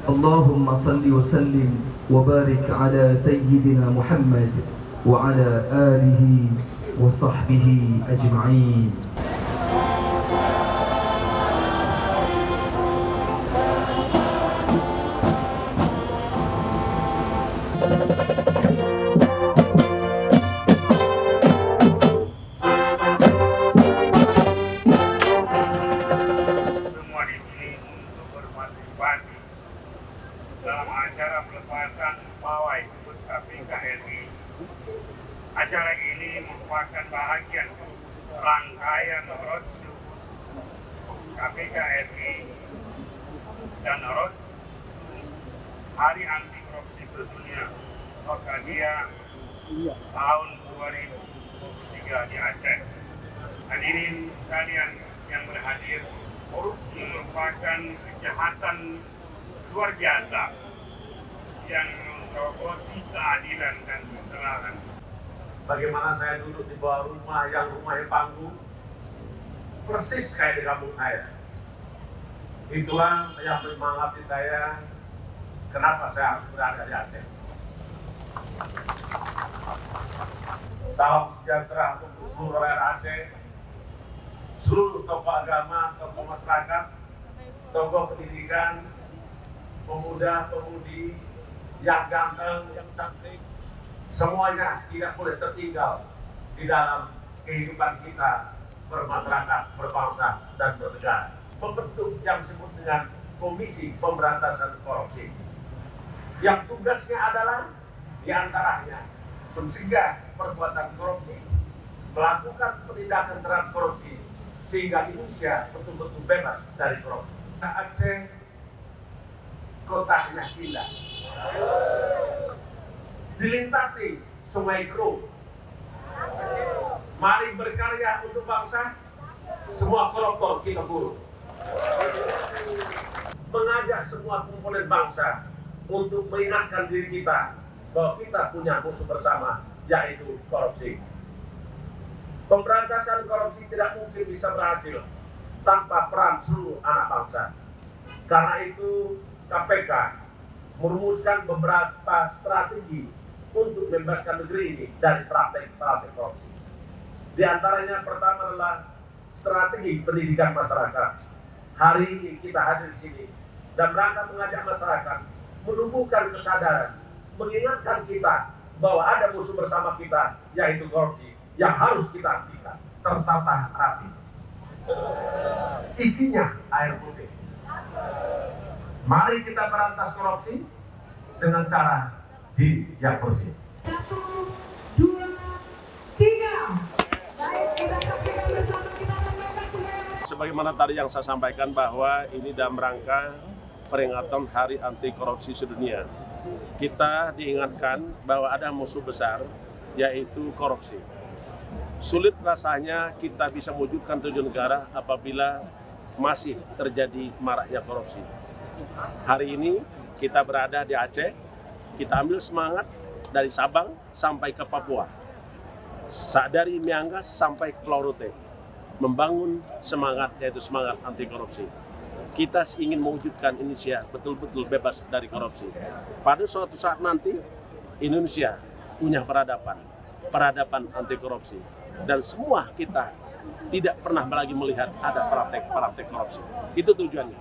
اللهم صل وسلم وبارك على سيدنا محمد وعلى آله وصحبه أجمعين. Dalam acara pelepasan pawai khusus KPK RI. Acara ini merupakan bahagian rangkaian roadshow KPK RI dan roadshow Hari Anti Korupsi Sedunia Orkadia tahun 2023 di Aceh. Hadirin sekalian yang berhadir, korupsi merupakan kejahatan luar biasa yang menggogoti keadilan dan kebenaran. Bagaimana saya duduk di bawah rumah yang rumahnya panggung, persis kayak di kampung saya. Itulah yang menyemangati saya, kenapa saya harus berada di Aceh. Salam sejahtera untuk seluruh rakyat Aceh, seluruh tokoh agama, tokoh masyarakat, tokoh pendidikan, pemuda-pemudi yang ganteng, yang cantik, semuanya tidak boleh tertinggal di dalam kehidupan kita bermasyarakat, berbangsa, dan bernegara. Membentuk yang disebut dengan Komisi Pemberantasan Korupsi, yang tugasnya adalah diantaranya mencegah perbuatan korupsi, melakukan penindakan terhadap korupsi, sehingga Indonesia betul-betul bebas dari korupsi. Aceh kotanya indah, dilintasi Sungai Kro. Mari berkarya untuk bangsa, semua koruptor kita bunuh. Mengajak semua komponen bangsa untuk mengingatkan diri kita bahwa kita punya musuh bersama, yaitu korupsi. Pemberantasan korupsi tidak mungkin bisa berhasil tanpa peran seluruh anak bangsa. Karena itu KPK merumuskan beberapa strategi untuk membebaskan negeri ini dari praktek-praktek korupsi. Di antaranya pertama adalah strategi pendidikan masyarakat. Hari ini kita hadir di sini dan rangka mengajak masyarakat menumbuhkan kesadaran, mengingatkan kita bahwa ada musuh bersama kita, yaitu korupsi, yang harus kita hentikan tertata rapi. Isinya air putih. Mari kita berantas korupsi dengan cara yang bersih. 1, 2, 3. Baik, kita saksikan bersama, kita akan melakukan. Sebagaimana tadi yang saya sampaikan bahwa ini dalam rangka peringatan Hari Anti Korupsi Sedunia. Kita diingatkan bahwa ada musuh besar, yaitu korupsi. Sulit rasanya kita bisa mewujudkan tujuan negara apabila masih terjadi maraknya korupsi. Hari ini kita berada di Aceh, kita ambil semangat dari Sabang sampai ke Papua, dari Miangas sampai ke Pulau Rote, membangun semangat, yaitu semangat anti korupsi. Kita ingin mewujudkan Indonesia betul-betul bebas dari korupsi. Pada suatu saat nanti, Indonesia punya peradaban anti korupsi. Dan semua kita tidak pernah lagi melihat ada praktek-praktek korupsi. Itu tujuannya.